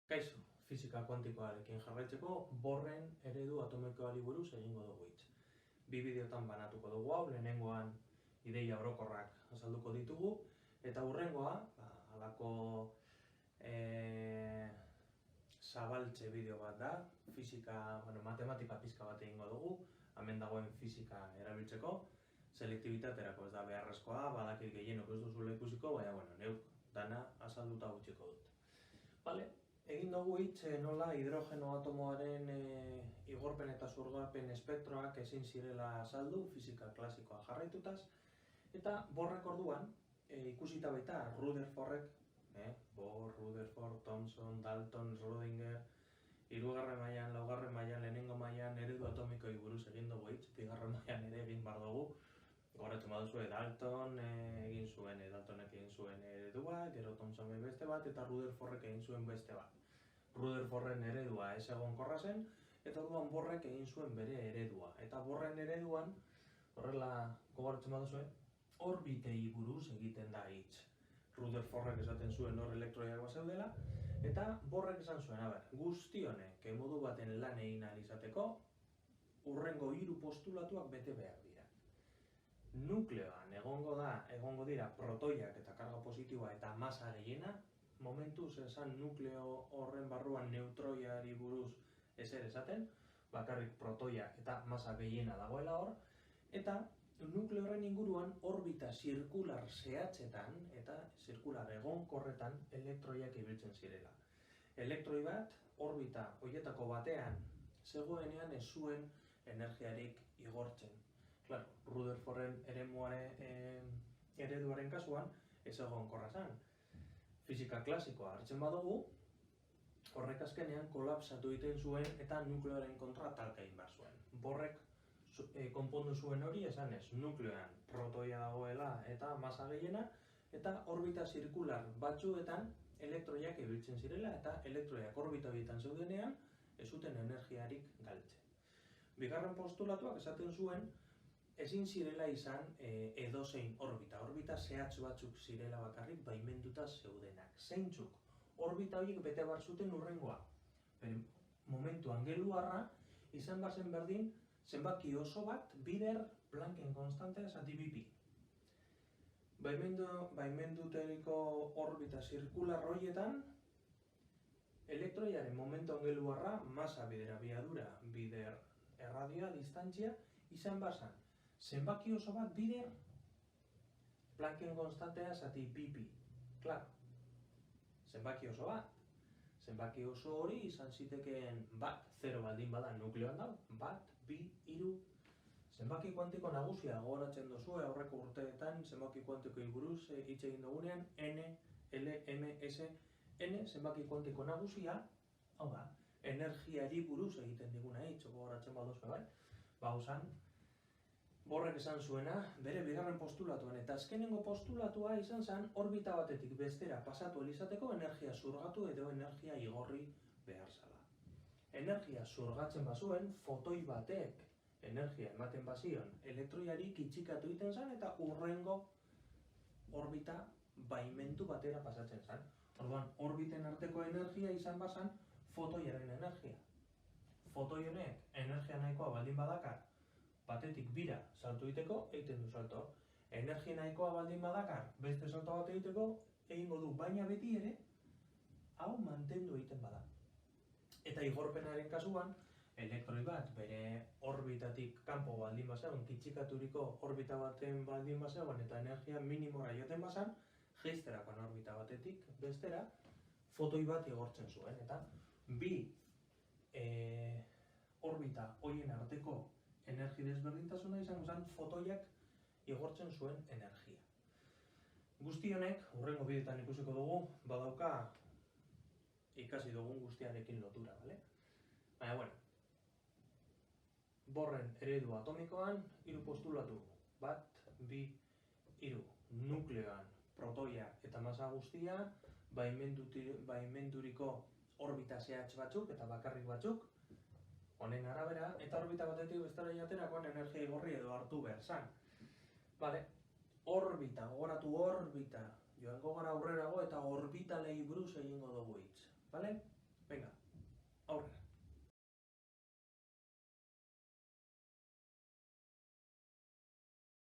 Kaixo, fisika kuantikoarekin jarraitzeko Bohren eredu atomikoari buruz egingo dugu hitz. Bi bideotan banatuko dugu hau, lehenengoan ideia orokorrak azalduko ditugu, eta hurrengoa, halako zabaltze bideo bat da, matematika pizka bat egingo dugu, hemen dagoen fisika erabiltzeko, selektibitaterako ez da beharrezkoa, badakit gehienok ez duzula ikusiko, baina neuk dana azalduta gutxiko dut. Vale? Egin dugu hitz nola hidrogeno atomoaren igorpen eta zurgarpen espektroak ezin zirela azaldu, fisika klasikoa jarraitutaz, eta Bohrrek orduan, ikusita baita Rutherfordek, Bohr, Rutherford, Thomson, Dalton, Schrödinger, 3. mailan, 4. mailan, lehenengo mailan eredu atomikoi buruz egin dugu hitz, 2. mailan ere egin bar dugu, goratzen baduzue Daltonek egin zuen eredua, gero Thomsonek beste bat, eta Rutherfordek egin zuen beste bat. Rutherforden eredua ez egonkorra zen, eta orduan Bohrrek egin zuen bere eredua. Eta Bohrren ereduan, horrela gogoratzen baduzue, orbitei buruz egiten da hitz. Rutherfordek esaten zuen hor elektroiak bazeudela, eta Bohrrek esan zuen, guzti honek modu baten lan egin ahal izateko, hurrengo 3 postulatuak bete behar dira. Nukleoan egongo dira protoiak eta karga positiboa eta masa gehiena, momentuz esan nukleo horren barruan neutroiari buruz ezer esaten, bakarrik protoia eta masa gehiena dagoela hor, eta nukleo horren inguruan orbita zirkular zehatzetan eta zirkular egonkorretan elektroiak ibiltzen zirela. Elektroi bat, orbita horietako batean zegoenean ez zuen energiarik igortzen. Claro, Rutherforden ereduaren kasuan ez egonkorra zen. Fisika klasikoa hartzen badugu, horrek azkenean kolapsatu egiten zuen eta nukleoaren kontra talka egin behar zuen. Bohrrek konpondu zuen hori esanez, nukleoan protoia dagoela eta masa gehiena, eta orbita zirkular batzuetan elektroiak ibiltzen zirela eta elektroiak orbita horietan zeudenean ez zuten energiarik galtzen. Bigarren postulatuak esaten zuen, ezin zirela izan edozein orbita zehatz batzuk zirela bakarrik baimenduta zeudenak. Zeintzuk, orbita horiek bete bar zuten hurrengoa. Momentu angeluarra izan bazen berdin zenbaki oso bat bider Plancken konstantea zati bipi. Baimenduteriko orbita zirkular horietan, elektroiaren momentu angeluarra, masa bider abiadura, bider erradioa, distantzia, izan bazan. Zenbaki oso bat bider Plancken konstantea zati bipi. Klar, zenbaki oso bat. Zenbaki oso hori izan zitekeen bat, 0 baldin bada nukleoan dago, bat, 2, 3. Zenbaki kuantiko nagusia gogoratzen duzue aurreko urteetan zenbaki kuantikoi buruz hitz egin dugunean, N, L, M, S, N, zenbaki kuantiko nagusia, hau da, energiari buruz egiten diguna hitz, gogoratzen baduzue bai, hausan, Bohrrek esan zuena, bere bigarren postulatuan, eta azkenengo postulatua izan zen orbita batetik bestera pasatu izateko energia zurgatu edo energia igorri behar zala. Energia zurgatzen bazuen, fotoi batek energia ematen bazion elektroiari kitxikatu egiten zen eta hurrengo orbita baimendu batera pasatzen zen. Orduan, orbiten arteko energia izan bazan fotoiaren energia. Fotoi honek energia nahikoa baldin badakar, batetik bira salto egiteko, egiten du salto. Energia nahikoa baldin badakar, beste salto bat egiteko, egingo du, baina beti ere, hau mantendu egiten bada. Eta igorpenaren kasuan, elektroi bat bere orbitatik kanpo baldin bazegoen, kitxikaturiko orbita baten baldin bazegoen, eta energia minimora joaten bazan, jeizterakoan orbita batetik bestera, fotoi bat igortzen zuen. Eta bi orbita horien arteko energi desberdintasuna izango zen fotoiak igortzen zuen energia. Guzti honek, hurrengo bideetan ikusiko dugu, badauka ikasi dugun guztiarekin lotura, bale? Baina, Bohrren eredu atomikoan 3 postulatu. 1, 2, 3. Nukleoan protoia eta masa guztia, baimenduriko orbita zehatz batzuk eta bakarrik batzuk, honen arabera, eta orbita batetik bestera jaterakoan energia igorri edo hartu behar zan. Bale, orbita, gogoratu orbita, joango gara aurrerago eta orbitalei buruz egingo dugu hitz. Bale? Venga.